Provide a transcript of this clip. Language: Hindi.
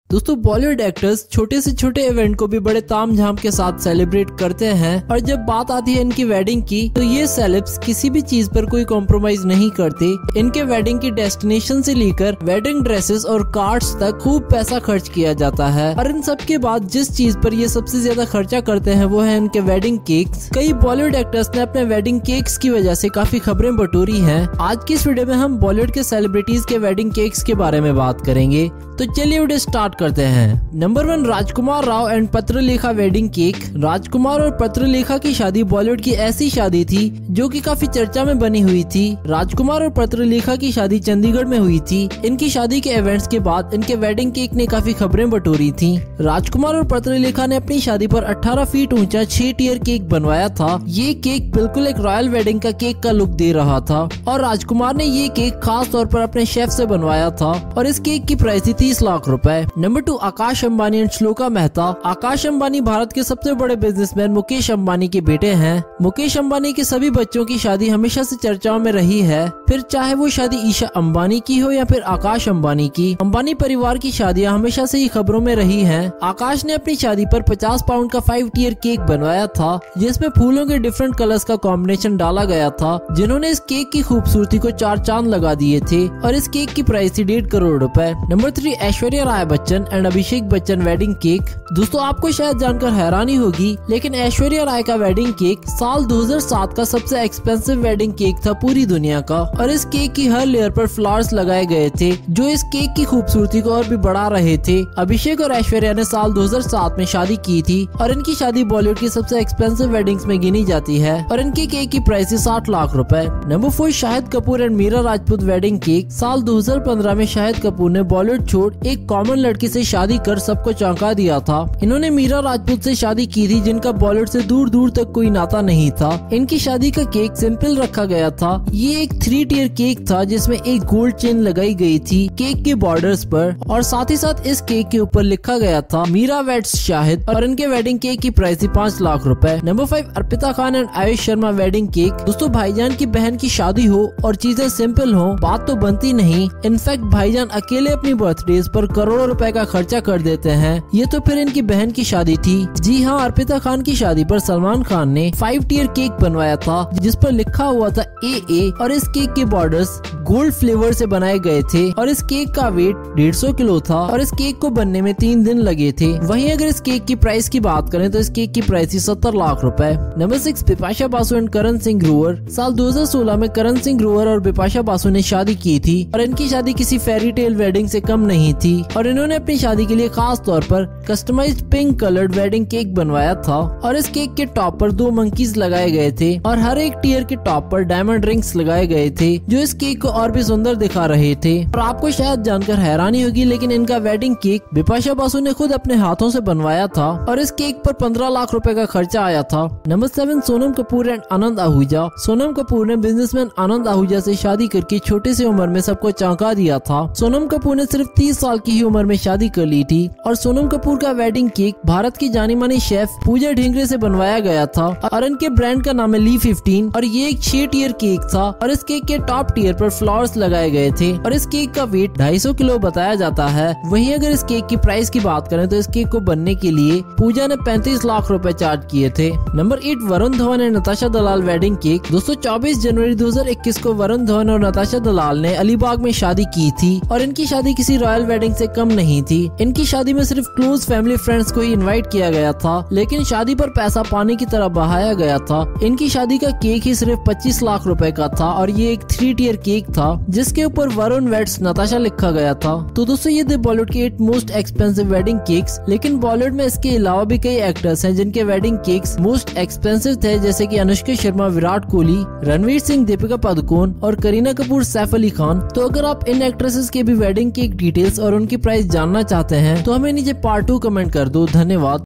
दोस्तों बॉलीवुड एक्टर्स छोटे से छोटे इवेंट को भी बड़े तामझाम के साथ सेलिब्रेट करते हैं और जब बात आती है इनकी वेडिंग की तो ये सेलेब्स किसी भी चीज पर कोई कॉम्प्रोमाइज नहीं करते। इनके वेडिंग की डेस्टिनेशन से लेकर वेडिंग ड्रेसेस और कार्ड्स तक खूब पैसा खर्च किया जाता है और इन सब के बाद जिस चीज पर ये सबसे ज्यादा खर्चा करते हैं वो है इनके वेडिंग केक्स। कई बॉलीवुड एक्टर्स ने अपने वेडिंग केक्स की वजह से काफी खबरें बटोरी हैं। आज की इस वीडियो में हम बॉलीवुड के सेलिब्रिटीज के वेडिंग केक्स के बारे में बात करेंगे, तो चलिए वीडियो स्टार्ट करते हैं। Number 1, Rajkummar Rao and Patralekha wedding cake. Rajkummar और पत्रलेखा की शादी बॉलीवुड की ऐसी शादी थी जो कि काफी चर्चा में बनी हुई थी। राजकुमार और पत्रलेखा की शादी चंडीगढ़ में हुई थी। इनकी शादी के इवेंट्स के बाद इनके वेडिंग केक ने काफी खबरें बटोरी थी। राजकुमार और पत्रलेखा ने अपनी शादी पर 18 फीट ऊंचा 6 टियर केक बनवाया था। ये केक बिल्कुल एक रॉयल वेडिंग का केक का लुक दे रहा था और राजकुमार ने ये केक खास तौर पर अपने शेफ से बनवाया था और इस केक की प्राइस थी 30 लाख रुपए। Number 2, Akash Ambani and Shloka Mehta. आकाश अंबानी भारत के सबसे बड़े बिजनेसमैन मुकेश अंबानी के बेटे हैं। मुकेश अंबानी के सभी बच्चों की शादी हमेशा से चर्चाओं में रही है, फिर चाहे वो शादी ईशा अंबानी की हो या फिर आकाश अंबानी की। अंबानी परिवार की शादियां हमेशा से ही खबरों में रही हैं। आकाश ने अपनी शादी पर 50 पाउंड का 5 टियर केक बनवाया था जिसमें फूलों के डिफरेंट कलर्स का कॉम्बिनेशन डाला गया था, जिन्होंने इस केक की खूबसूरती को 4 चांद लगा दिए थे और इस केक की प्राइस थी 1.5 करोड़ रुपए। Number 3, Aishwarya Rai Bachchan and Abhishek Bachchan wedding cake. दोस्तों आपको शायद जानकर हैरानी होगी लेकिन ऐश्वर्या राय का वेडिंग केक साल 2007 का सबसे एक्सपेंसिव वेडिंग केक था पूरी दुनिया का और इस केक की हर लेयर पर फ्लावर्स लगाए गए थे जो इस केक की खूबसूरती को और भी बढ़ा रहे थे। अभिषेक और ऐश्वर्या ने साल 2007 में शादी की थी और इनकी शादी बॉलीवुड की सबसे एक्सपेंसिव वेडिंग्स में गिनी जाती है और इनके केक की प्राइस है 60 लाख रुपए। Number 4, Shahid Kapoor and Meera Rajput wedding cake. साल 2015 में शाहिद कपूर ने बॉलीवुड छोड़ एक कॉमन लड़की से शादी कर सबको चौंका दिया था। इन्होंने मीरा राजपूत से शादी की थी जिनका बॉलीवुड से दूर दूर तक कोई नाता नहीं था। इनकी शादी का केक सिंपल रखा गया था। ये एक 3 टियर केक था जिसमें एक गोल्ड चेन लगाई गई थी केक के बॉर्डर्स पर और साथ ही साथ इस केक के ऊपर लिखा गया था मीरा वेड्स शाहिद और इनके वेडिंग केक की प्राइस थी 5 लाख रुपए। Number 5, Arpita Khan and Ayush Sharma wedding cake. दोस्तों भाईजान की बहन की शादी हो और चीजें सिंपल हो बात तो बनती नहीं। इनफैक्ट भाईजान अकेले अपनी बर्थडेज पर करोड़ों रुपए का खर्चा कर देते हैं। ये तो फिर इनकी बहन की शादी थी। जी हाँ, अर्पिता खान की शादी पर सलमान खान ने 5 टियर केक बनवाया था जिस पर लिखा हुआ था AA और इस केक के बॉर्डर्स गोल्ड फ्लेवर से बनाए गए थे और इस केक का वेट 150 किलो था और इस केक को बनने में 3 दिन लगे थे। वहीं अगर इस केक की प्राइस की बात करें तो इस केक की प्राइस थी 70 लाख रुपए। Number 6, Bipasha Basu and Karan Singh Grover. साल 2016 में करण सिंह ग्रोवर और बिपाशा बासु ने शादी की थी और इनकी शादी किसी फेरी टेल वेडिंग से कम नहीं थी और इन्होंने अपनी शादी के लिए खास तौर पर customised pink coloured wedding cake बनवाया था और इस केक के टॉप पर 2 मंकीज लगाए गए थे और हर एक टियर के टॉप पर डायमंड रिंग्स लगाए गए थे जो इस केक को और भी सुंदर दिखा रहे थे। और आपको शायद जानकर हैरानी होगी लेकिन इनका वेडिंग केक बिपाशा बासु ने खुद अपने हाथों से बनवाया था और इस केक पर 15 लाख रुपए का खर्चा आया था। नंबर 7, सोनम कपूर एंड आनंद आहूजा। सोनम कपूर ने बिजनेसमैन आनंद आहूजा से शादी करके छोटी सी उम्र में सबको चौंका दिया था। सोनम कपूर ने सिर्फ 30 साल की ही उम्र में शादी कर ली थी और सोनम कपूर का वेडिंग केक भारत की जानी मानी शेफ पूजा ढिंगरे से बनवाया गया था और इनके ब्रांड का नाम है ली 15 और ये एक 6 टियर केक था और इस केक के टॉप टियर पर फ्लावर्स लगाए गए थे और इस केक का वेट 250 किलो बताया जाता है। वहीं अगर इस केक की प्राइस की बात करें तो इस केक को बनने के लिए पूजा ने 35 लाख रुपए चार्ज किए थे। Number 8, Varun Dhawan and Natasha Dalal wedding cake. दोस्तों 24 जनवरी 2021 को वरुण धवन और नताशा दलाल ने अलीबाग में शादी की थी और इनकी शादी किसी रॉयल वेडिंग से कम नहीं थी। इनकी शादी में सिर्फ क्लोज फैमिली फ्रेंड्स को ही इनवाइट किया गया था लेकिन शादी पर पैसा पानी की तरह बहाया गया था। इनकी शादी का केक ही सिर्फ 25 लाख रुपए का था और ये एक 3 टियर केक था जिसके ऊपर वरुण वेड्स नताशा लिखा गया था। तो दोस्तों ये थे बॉलीवुड के 8 मोस्ट एक्सपेंसिव वेडिंग केक्स। लेकिन बॉलीवुड में इसके अलावा भी कई एक्टर्स हैं जिनके वेडिंग केक्स मोस्ट एक्सपेंसिव थे, जैसे कि अनुष्का शर्मा, विराट कोहली, रणवीर सिंह, दीपिका पादुकोण और करीना कपूर, सैफ अली खान। तो अगर आप इन एक्ट्रेसेस के भी वेडिंग केक डिटेल्स और उनकी प्राइस जानना चाहते हैं तो हमें नीचे पार्ट 2 कमेंट कर दो। धन्यवाद।